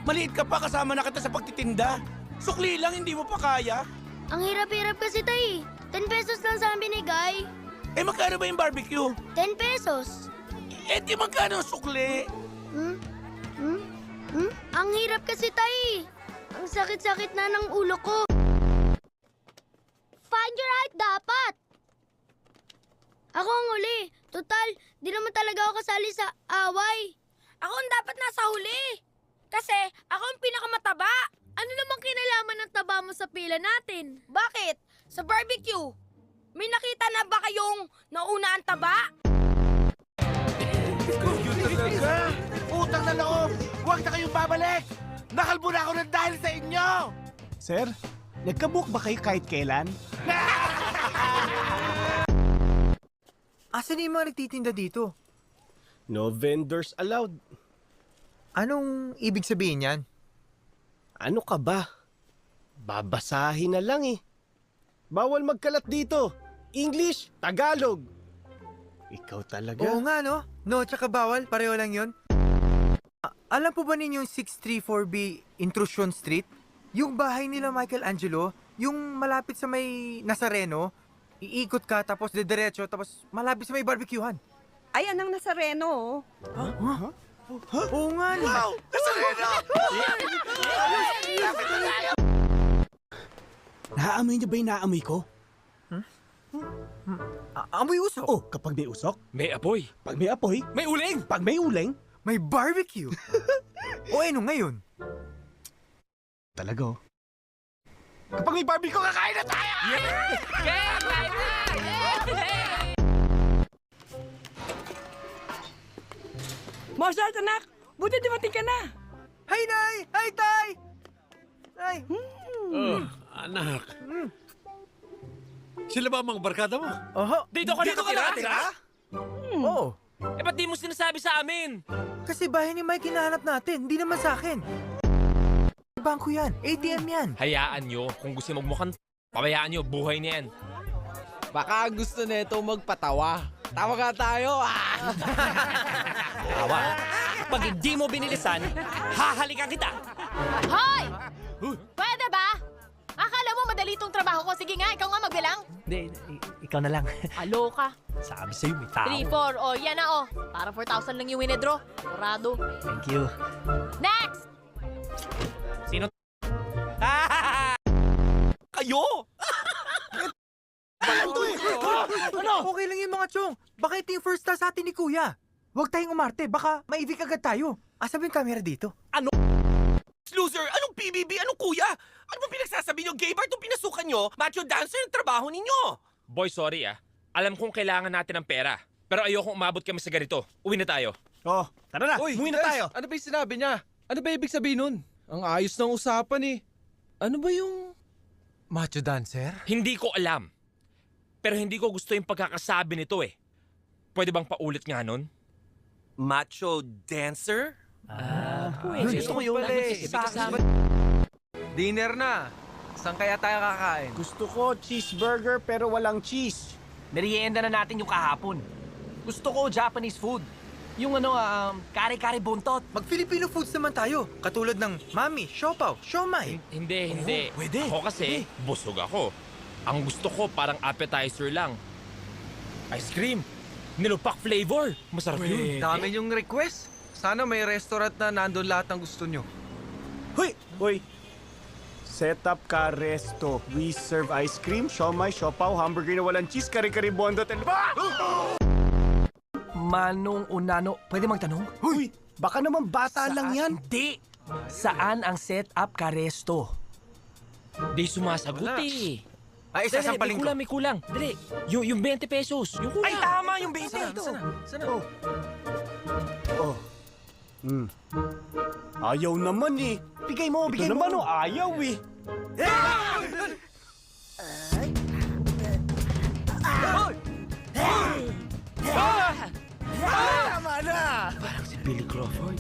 Maliit ka pa, kasama na kita sa pagtitinda. Sukli lang, hindi mo pa kaya. Ang hirap-hirap kasi tay. 10 pesos lang sa amin Guy. Eh, magkano ba yung barbecue? 10 pesos. Eh, di magkano ang sukli? Ang hirap kasi tay. Ang sakit-sakit na ng ulo ko. Find your height dapat. Ako ang huli. Total, di naman talaga ako kasali sa away. Ako ang dapat nasa huli. Kasi ako ang pinakamataba. Ano namang kinalaman ng taba mo sa pila natin? Bakit? Sa barbecue, may nakita na ba kayong nauna ang taba? Talaga? Utang na loob! Huwag na kayong babalik! Nakalbo na ako ng dahil sa inyo! Sir, nagkabook ba kayo kahit kailan? Asan yung mga nagtitinda dito? No vendors allowed. Anong ibig sabihin yan? Ano ka ba? Babasahin na lang eh. Bawal magkalat dito. English, Tagalog. Ikaw talaga. Oo nga no? No, tsaka bawal, pareho lang yun. Alam po ba ninyo yung 634B Intrusion Street? Yung bahay nila Michelangelo, yung malapit sa may Nazareno, iikot ka tapos diretso tapos malapit sa may barbecuehan. Ay, anang Nazareno. Oo nga no. Wow! Nazareno! Naaamoy niyo ba yung naamoy ko? Amoy usok. Oh, kapag may usok, May apoy! pag may apoy, May uling! pag may uling, May barbecue. O ano ngayon? talaga oh. Kapag may barbecue, kakain na tayo! Mozart, anak! Buti dumating ka na! Hi, Nay! Hi, Tay! Tay! Oh, anak. Sila ba ang mga barkada mo? Oho. Dito ka nakatira? Oo. Eh, ba't di mo sinasabi sa amin? Kasi bahay ni Mike hinahanap natin, hindi naman sa akin. Bangko yan, ATM yan. Hayaan nyo. Kung gusto magmukhang pabayaan nyo, buhay na yan. Baka gusto nito magpatawa. Tawa ka tayo, ah! Tawa. Pag hindi mo binilisan, hahalikan kita. Hoy! Pwede ba? Akala mo madali itong trabaho ko. Sige nga, ikaw nga magbilang. Hindi, ikaw na lang. Aloka. Sabi sa'yo, may tao. 3, 4, oh, yan na oh. Parang 4,000 lang yung winedro. Dorado. Thank you. Next! Kayo! Okay lang yung mga chong. Baka ito yung first class sa atin ni Kuya. Huwag tayong umarte, baka maibig agad tayo. Asa ba yung camera dito? Loser, anong PBB? Anong kuya? Ano bang pinagsasabi nyo? Gay bar itong pinasukan nyo? Macho dancer yung trabaho ninyo! Boy, sorry ah. Alam kong kailangan natin ng pera. Pero ayokong umabot kami sa ganito. Uwi na tayo. Oh, tara na, umuwi na tayo. Ano ba yung sinabi niya? Ano ba ibig sabihin nun? Ang ayos ng usapan eh. Ano ba yung... Macho dancer? Hindi ko alam. Pero hindi ko gusto yung pagkakasabi nito eh. Pwede bang paulit nga nun? Macho dancer? Gusto ko yun. Dinner na. Saan kaya tayo kakain? Gusto ko cheeseburger pero walang cheese. Merienda na natin yung kahapon. Gusto ko Japanese food. Yung kare-kare buntot. Mag-Filipino foods naman tayo. Katulad ng mami, siopaw, siomay. Hindi. pwede. Ako kasi, busog ako. Ang gusto ko parang appetizer lang. Ice cream. Nilupak flavor. Masarap yun. Dami yung request. Sana may restaurant na nandun lahat ng gusto nyo. Hoy! Set up ka resto. We serve ice cream, siomay, siopaw, hamburger na walang cheese, kare-kare bondot, and... Manong Unano, pwede magtanong? Hoy! Baka naman bata lang yan. Hindi! Saan ang set-up ka resto? Di sumasagot eh. Ay, sasampalin ko. May kulang. Dali. Yung 20 pesos. Yung kulang. Ay, tama yung 20 ito. Oh. Ayaw naman eh. Bigay mo, Ito naman oh, ayaw eh. Tama na! Parang si Billy Crawford.